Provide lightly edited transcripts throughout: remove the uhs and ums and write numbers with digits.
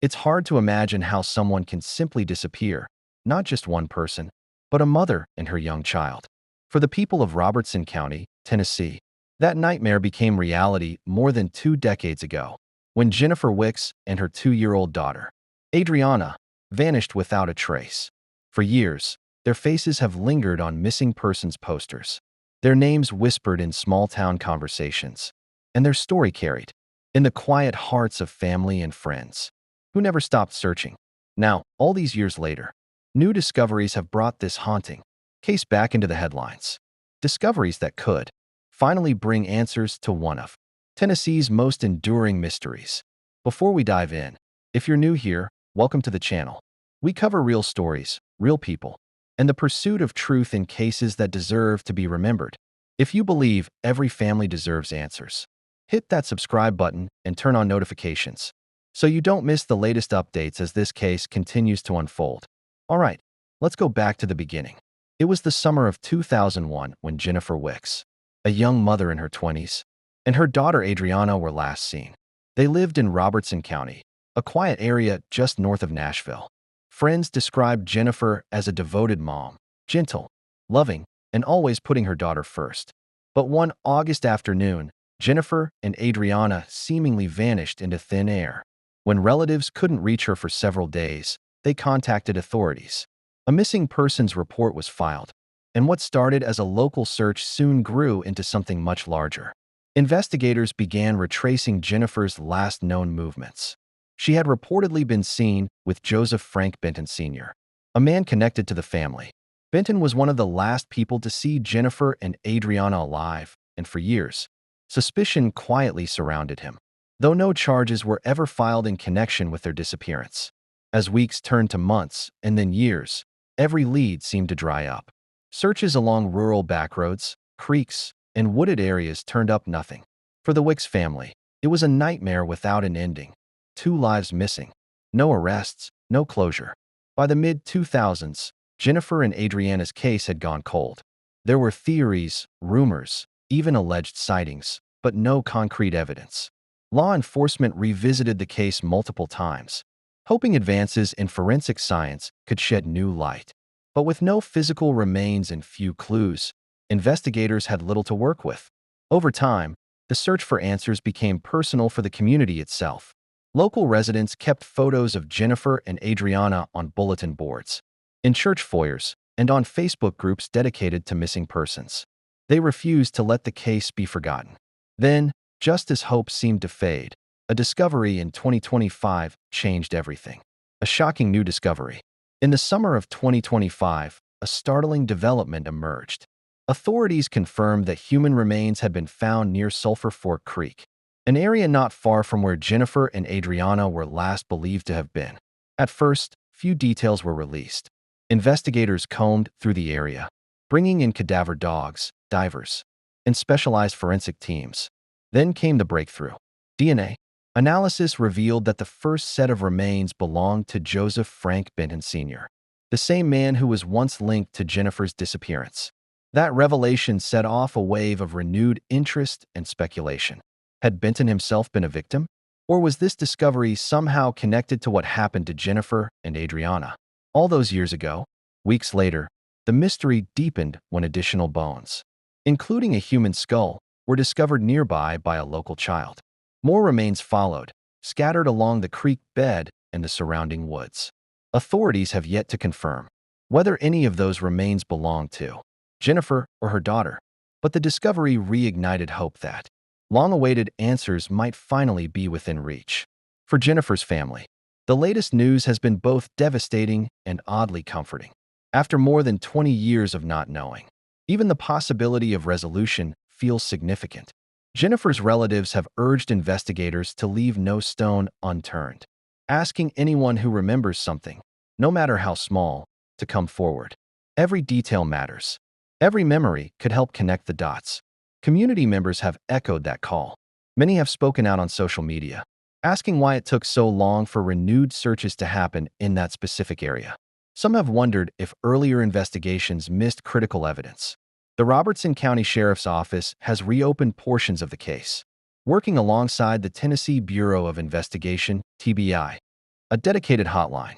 It's hard to imagine how someone can simply disappear, not just one person, but a mother and her young child. For the people of Robertson County, Tennessee, that nightmare became reality more than 2 decades ago, when Jennifer Wicks and her 2-year-old daughter, Adriana, vanished without a trace. For years, their faces have lingered on missing persons posters, their names whispered in small-town conversations, and their story carried in the quiet hearts of family and friends who never stopped searching. Now, all these years later, new discoveries have brought this haunting case back into the headlines. Discoveries that could finally bring answers to one of Tennessee's most enduring mysteries. Before we dive in, if you're new here, welcome to the channel. We cover real stories, real people, and the pursuit of truth in cases that deserve to be remembered. If you believe every family deserves answers, hit that subscribe button and turn on notifications so you don't miss the latest updates as this case continues to unfold. All right, let's go back to the beginning. It was the summer of 2001 when Jennifer Wicks, a young mother in her 20s, and her daughter Adriana were last seen. They lived in Robertson County, a quiet area just north of Nashville. Friends described Jennifer as a devoted mom, gentle, loving, and always putting her daughter first. But one August afternoon, Jennifer and Adriana seemingly vanished into thin air. When relatives couldn't reach her for several days, they contacted authorities. A missing persons report was filed, and what started as a local search soon grew into something much larger. Investigators began retracing Jennifer's last known movements. She had reportedly been seen with Joseph Frank Benton Sr., a man connected to the family. Benton was one of the last people to see Jennifer and Adriana alive, and for years, suspicion quietly surrounded him, though no charges were ever filed in connection with their disappearance. As weeks turned to months and then years, every lead seemed to dry up. Searches along rural backroads, creeks, and wooded areas turned up nothing. For the Wicks family, it was a nightmare without an ending. 2 lives missing, no arrests, no closure. By the mid-2000s, Jennifer and Adriana's case had gone cold. There were theories, rumors, even alleged sightings, but no concrete evidence. Law enforcement revisited the case multiple times, hoping advances in forensic science could shed new light. But with no physical remains and few clues, investigators had little to work with. Over time, the search for answers became personal for the community itself. Local residents kept photos of Jennifer and Adriana on bulletin boards, in church foyers, and on Facebook groups dedicated to missing persons. They refused to let the case be forgotten. Then, just as hope seemed to fade, a discovery in 2025 changed everything. A shocking new discovery. In the summer of 2025, a startling development emerged. Authorities confirmed that human remains had been found near Sulphur Fork Creek, an area not far from where Jennifer and Adriana were last believed to have been. At first, few details were released. Investigators combed through the area, bringing in cadaver dogs, divers, and specialized forensic teams. Then came the breakthrough. DNA analysis revealed that the first set of remains belonged to Joseph Frank Benton Sr., the same man who was once linked to Jennifer's disappearance. That revelation set off a wave of renewed interest and speculation. Had Benton himself been a victim? Or was this discovery somehow connected to what happened to Jennifer and Adriana all those years ago? Weeks later, the mystery deepened when additional bones, including a human skull, were discovered nearby by a local child. More remains followed, scattered along the creek bed and the surrounding woods. Authorities have yet to confirm whether any of those remains belong to Jennifer or her daughter, but the discovery reignited hope that long-awaited answers might finally be within reach. For Jennifer's family, the latest news has been both devastating and oddly comforting. After more than 20 years of not knowing, even the possibility of resolution feels significant. Jennifer's relatives have urged investigators to leave no stone unturned, asking anyone who remembers something, no matter how small, to come forward. Every detail matters. Every memory could help connect the dots. Community members have echoed that call. Many have spoken out on social media, asking why it took so long for renewed searches to happen in that specific area. Some have wondered if earlier investigations missed critical evidence. The Robertson County Sheriff's Office has reopened portions of the case, working alongside the Tennessee Bureau of Investigation, TBI. a dedicated hotline,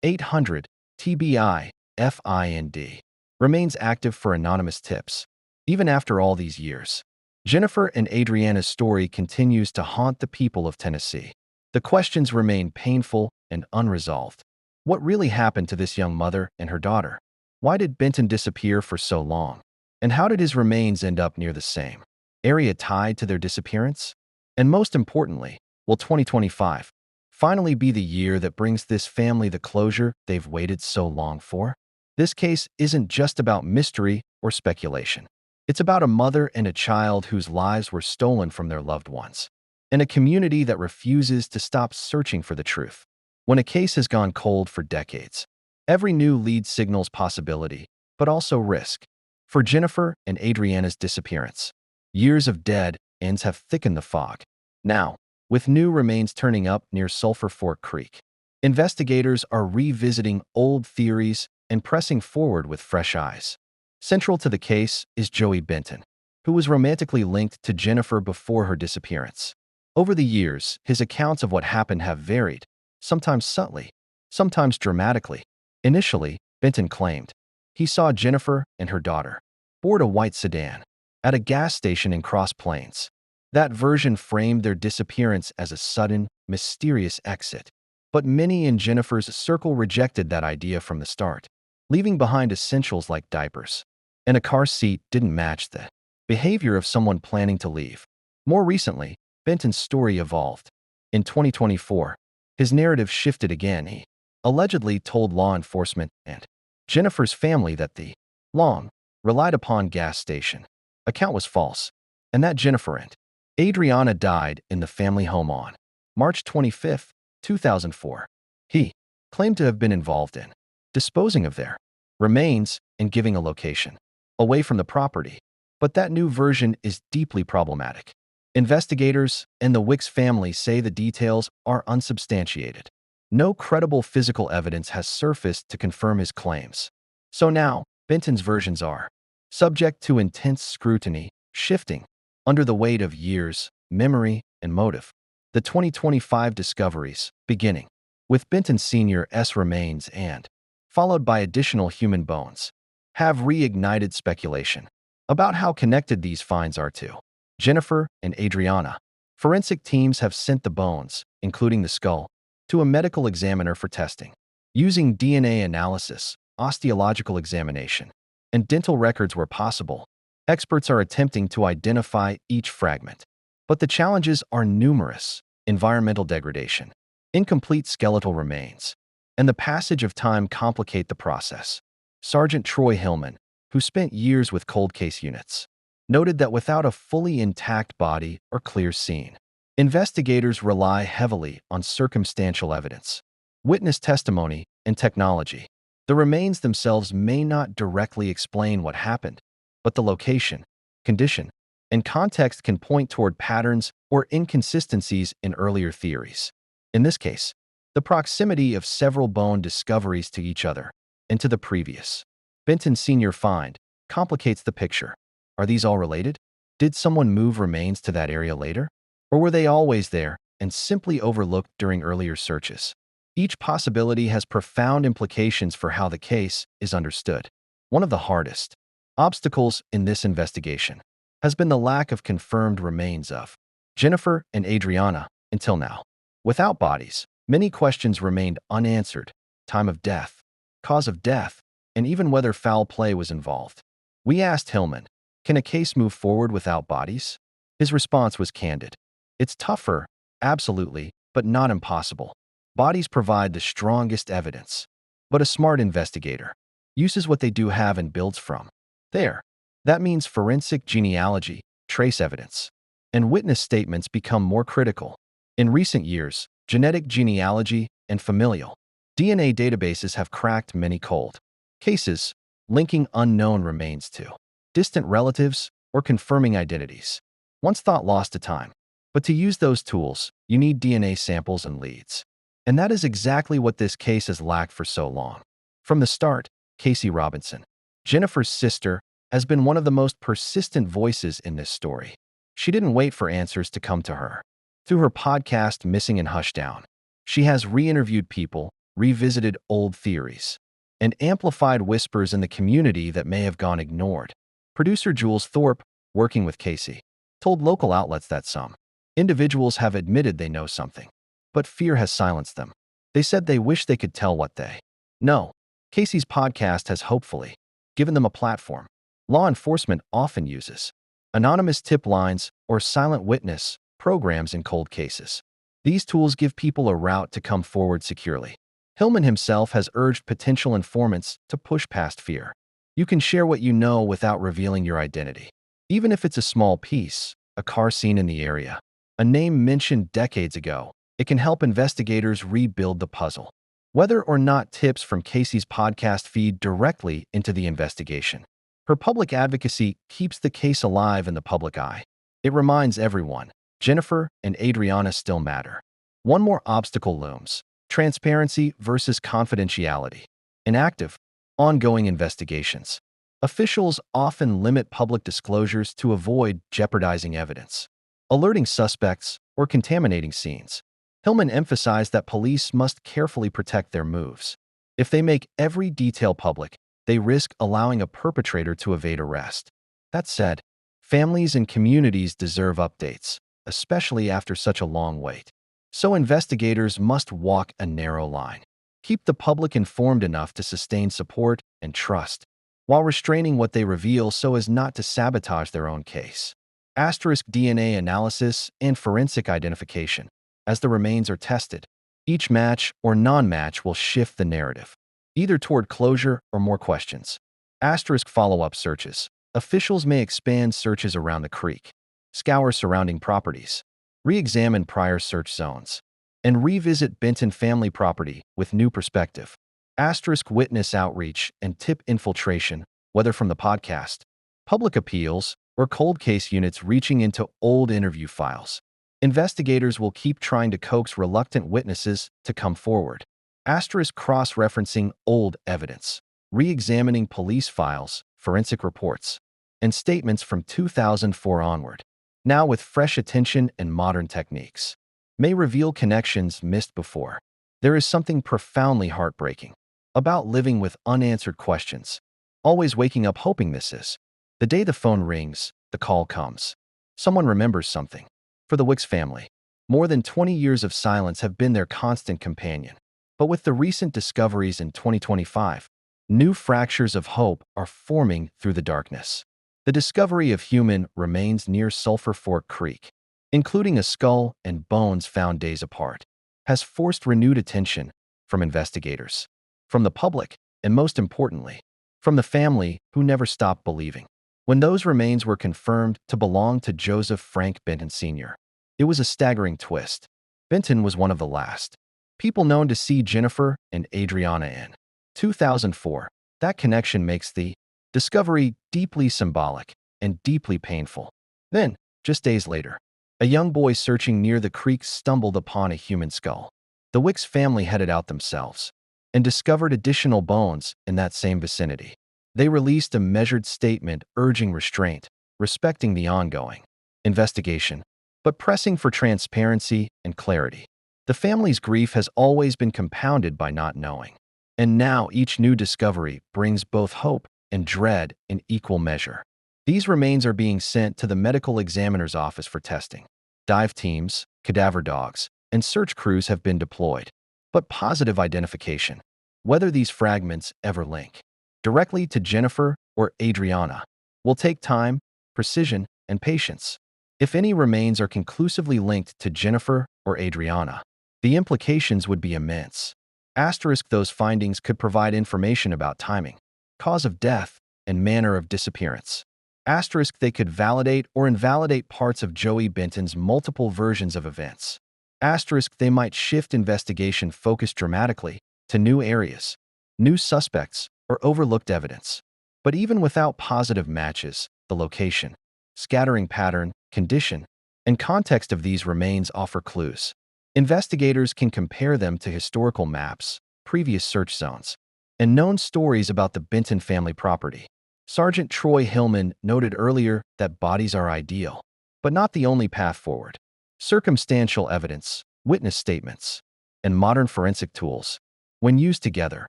1-800-TBI-FIND, remains active for anonymous tips. Even after all these years, Jennifer and Adriana's story continues to haunt the people of Tennessee. The questions remain painful and unresolved. What really happened to this young mother and her daughter? Why did Benton disappear for so long? And how did his remains end up near the same area tied to their disappearance? And most importantly, will 2025 finally be the year that brings this family the closure they've waited so long for? This case isn't just about mystery or speculation. It's about a mother and a child whose lives were stolen from their loved ones, and a community that refuses to stop searching for the truth. When a case has gone cold for decades, every new lead signals possibility, but also risk. For Jennifer and Adriana's disappearance, years of dead ends have thickened the fog. Now, with new remains turning up near Sulphur Fork Creek, investigators are revisiting old theories and pressing forward with fresh eyes. Central to the case is Joey Benton, who was romantically linked to Jennifer before her disappearance. Over the years, his accounts of what happened have varied, sometimes subtly, sometimes dramatically. Initially, Benton claimed he saw Jennifer and her daughter board a white sedan at a gas station in Cross Plains. That version framed their disappearance as a sudden, mysterious exit. But many in Jennifer's circle rejected that idea from the start, leaving behind essentials like diapers. And a car seat didn't match the behavior of someone planning to leave. More recently, Benton's story evolved. In 2024, his narrative shifted again. He allegedly told law enforcement and Jennifer's family that the long relied upon gas station account was false, and that Jennifer and Adriana died in the family home on March 25, 2004. He claimed to have been involved in disposing of their remains and giving a location away from the property. But that new version is deeply problematic. Investigators and the Wicks family say the details are unsubstantiated. No credible physical evidence has surfaced to confirm his claims. So now, Benton's versions are subject to intense scrutiny, shifting under the weight of years, memory, and motive. The 2025 discoveries, beginning with Benton Sr.'s remains and followed by additional human bones, have reignited speculation about how connected these finds are to Jennifer and Adriana. Forensic teams have sent the bones, including the skull, to a medical examiner for testing. Using DNA analysis, osteological examination, and dental records where possible, experts are attempting to identify each fragment. But the challenges are numerous: environmental degradation, incomplete skeletal remains, and the passage of time complicate the process. Sergeant Troy Hillman, who spent years with cold case units, noted that without a fully intact body or clear scene, investigators rely heavily on circumstantial evidence, witness testimony, and technology. The remains themselves may not directly explain what happened, but the location, condition, and context can point toward patterns or inconsistencies in earlier theories. In this case, the proximity of several bone discoveries to each other and to the previous Benton Sr. find complicates the picture. Are these all related? Did someone move remains to that area later? Or were they always there and simply overlooked during earlier searches? Each possibility has profound implications for how the case is understood. One of the hardest obstacles in this investigation has been the lack of confirmed remains of Jennifer and Adriana until now. Without bodies, many questions remained unanswered: time of death, cause of death, and even whether foul play was involved. We asked Hillman, can a case move forward without bodies? His response was candid. It's tougher, absolutely, but not impossible. Bodies provide the strongest evidence, but a smart investigator uses what they do have and builds from there. That means forensic genealogy, trace evidence, and witness statements become more critical. In recent years, genetic genealogy and familial DNA databases have cracked many cold cases, linking unknown remains to distant relatives or confirming identities once thought lost to time. But to use those tools, you need DNA samples and leads. And that is exactly what this case has lacked for so long. From the start, Casey Robinson, Jennifer's sister, has been one of the most persistent voices in this story. She didn't wait for answers to come to her. Through her podcast, Missing in Hushdown, She has re-interviewed people, revisited old theories, and amplified whispers in the community that may have gone ignored. Producer Jules Thorpe, working with Casey, told local outlets that some individuals have admitted they know something, but fear has silenced them. They said they wish they could tell what they know. Casey's podcast has hopefully given them a platform. Law enforcement often uses anonymous tip lines or silent witness programs in cold cases. These tools give people a route to come forward securely. Hillman himself has urged potential informants to push past fear. You can share what you know without revealing your identity. Even if it's a small piece, a car seen in the area, a name mentioned decades ago, it can help investigators rebuild the puzzle. Whether or not tips from Casey's podcast feed directly into the investigation, her public advocacy keeps the case alive in the public eye. It reminds everyone, Jennifer and Adriana still matter. One more obstacle looms: transparency versus confidentiality. In active, ongoing investigations, officials often limit public disclosures to avoid jeopardizing evidence, alerting suspects, or contaminating scenes. Hillman emphasized that police must carefully protect their moves. If they make every detail public, they risk allowing a perpetrator to evade arrest. That said, families and communities deserve updates, especially after such a long wait. So investigators must walk a narrow line. Keep the public informed enough to sustain support and trust, while restraining what they reveal so as not to sabotage their own case. Asterisk DNA analysis and forensic identification. As the remains are tested, each match or non-match will shift the narrative, either toward closure or more questions. Asterisk follow-up searches. Officials may expand searches around the creek, scour surrounding properties, re-examine prior search zones, and revisit Benton family property with new perspective. Asterisk witness outreach and tip infiltration, whether from the podcast, public appeals, or cold case units reaching into old interview files. Investigators will keep trying to coax reluctant witnesses to come forward. Asterisk cross-referencing old evidence, re-examining police files, forensic reports, and statements from 2004 onward, now with fresh attention and modern techniques, may reveal connections missed before. There is something profoundly heartbreaking about living with unanswered questions, always waking up hoping this is the day the phone rings, the call comes. Someone remembers something. For the Wicks family, more than 20 years of silence have been their constant companion. But with the recent discoveries in 2025, new fractures of hope are forming through the darkness. The discovery of human remains near Sulphur Fork Creek, including a skull and bones found days apart, has forced renewed attention from investigators, from the public, and most importantly, from the family who never stopped believing. When those remains were confirmed to belong to Joseph Frank Benton Sr., it was a staggering twist. Benton was one of the last people known to see Jennifer and Adriana in 2004. That connection makes the discovery deeply symbolic and deeply painful. Then, just days later, a young boy searching near the creek stumbled upon a human skull. The Wicks family headed out themselves and discovered additional bones in that same vicinity. They released a measured statement urging restraint, respecting the ongoing investigation, but pressing for transparency and clarity. The family's grief has always been compounded by not knowing, and now each new discovery brings both hope and dread in equal measure. These remains are being sent to the medical examiner's office for testing. Dive teams, cadaver dogs, and search crews have been deployed. But positive identification, whether these fragments ever link directly to Jennifer or Adriana, will take time, precision, and patience. If any remains are conclusively linked to Jennifer or Adriana, the implications would be immense. Asterisk those findings could provide information about timing, cause of death, and manner of disappearance. Asterisk they could validate or invalidate parts of Joey Benton's multiple versions of events. Asterisk they might shift investigation focus dramatically to new areas, new suspects, or overlooked evidence. But even without positive matches, the location, scattering pattern, condition, and context of these remains offer clues. Investigators can compare them to historical maps, previous search zones, and known stories about the Benton family property. Sergeant Troy Hillman noted earlier that bodies are ideal, but not the only path forward. Circumstantial evidence, witness statements, and modern forensic tools, when used together,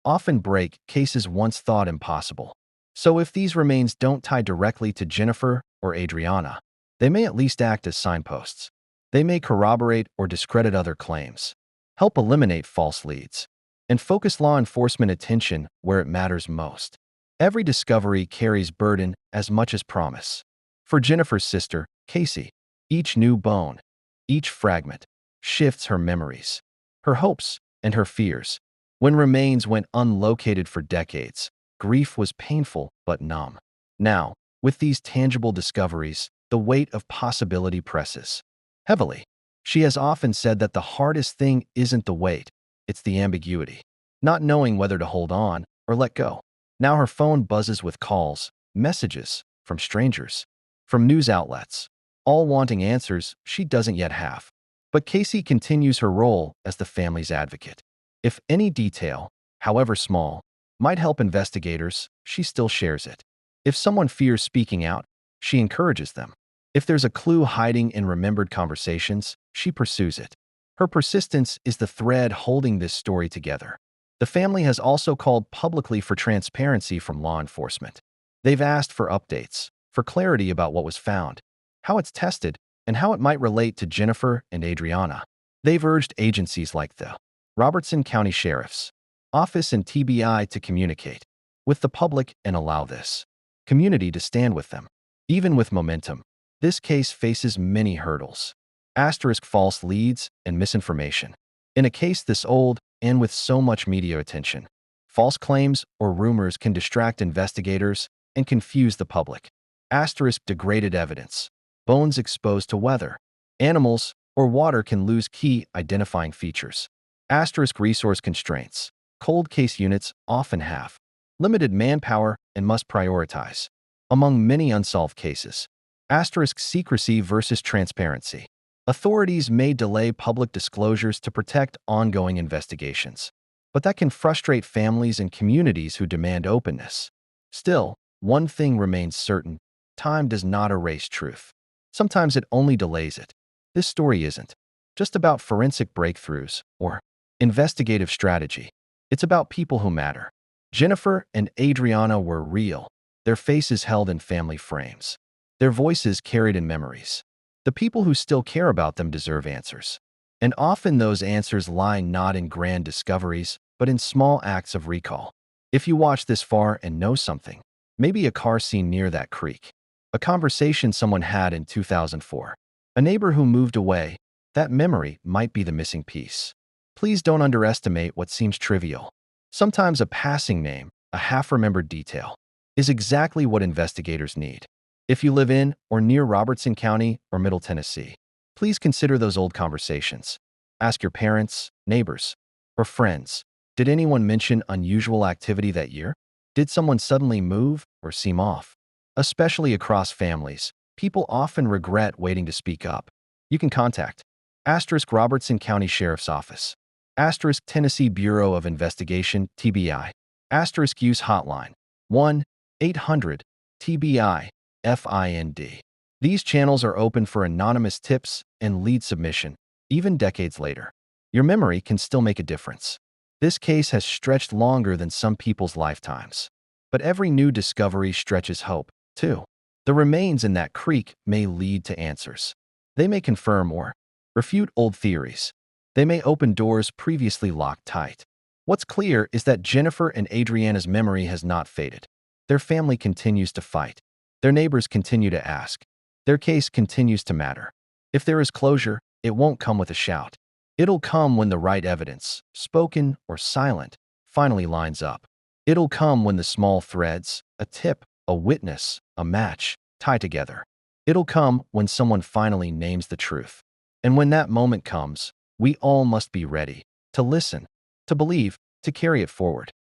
often break cases once thought impossible. So if these remains don't tie directly to Jennifer or Adriana, they may at least act as signposts. They may corroborate or discredit other claims, help eliminate false leads, and focus law enforcement attention where it matters most. Every discovery carries burden as much as promise. For Jennifer's sister, Casey, each new bone, each fragment, shifts her memories, her hopes, and her fears. When remains went unlocated for decades, grief was painful but numb. Now, with these tangible discoveries, the weight of possibility presses heavily. She has often said that the hardest thing isn't the weight, it's the ambiguity, not knowing whether to hold on or let go. Now her phone buzzes with calls, messages from strangers, from news outlets, all wanting answers she doesn't yet have. But Casey continues her role as the family's advocate. If any detail, however small, might help investigators, she still shares it. If someone fears speaking out, she encourages them. If there's a clue hiding in remembered conversations, she pursues it. Her persistence is the thread holding this story together. The family has also called publicly for transparency from law enforcement. They've asked for updates, for clarity about what was found, how it's tested, and how it might relate to Jennifer and Adriana. They've urged agencies like the Robertson County Sheriff's Office and TBI to communicate with the public and allow this community to stand with them. Even with momentum, this case faces many hurdles. Asterisk false leads and misinformation. In a case this old and with so much media attention, false claims or rumors can distract investigators and confuse the public. Asterisk degraded evidence. Bones exposed to weather, animals, or water can lose key identifying features. Asterisk resource constraints. Cold case units often have limited manpower and must prioritize among many unsolved cases. Asterisk secrecy versus transparency. Authorities may delay public disclosures to protect ongoing investigations, but that can frustrate families and communities who demand openness. Still, one thing remains certain: time does not erase truth. Sometimes it only delays it. This story isn't just about forensic breakthroughs or investigative strategy. It's about people who matter. Jennifer and Adriana were real, their faces held in family frames, their voices carried in memories. The people who still care about them deserve answers. And often those answers lie not in grand discoveries, but in small acts of recall. If you watch this far and know something, maybe a car seen near that creek, a conversation someone had in 2004, a neighbor who moved away, that memory might be the missing piece. Please don't underestimate what seems trivial. Sometimes a passing name, a half-remembered detail, is exactly what investigators need. If you live in or near Robertson County or Middle Tennessee, please consider those old conversations. Ask your parents, neighbors, or friends, did anyone mention unusual activity that year? Did someone suddenly move or seem off? Especially across families, people often regret waiting to speak up. You can contact Asterisk Robertson County Sheriff's Office, Asterisk Tennessee Bureau of Investigation, TBI, Asterisk Use Hotline, 1-800-TBI-FIND. These channels are open for anonymous tips and lead submission, even decades later. Your memory can still make a difference. This case has stretched longer than some people's lifetimes. But every new discovery stretches hope, too. The remains in that creek may lead to answers. They may confirm or refute old theories. They may open doors previously locked tight. What's clear is that Jennifer and Adriana's memory has not faded. Their family continues to fight. Their neighbors continue to ask. Their case continues to matter. If there is closure, it won't come with a shout. It'll come when the right evidence, spoken or silent, finally lines up. It'll come when the small threads, a tip, a witness, a match, tie together. It'll come when someone finally names the truth. And when that moment comes, we all must be ready to listen, to believe, to carry it forward.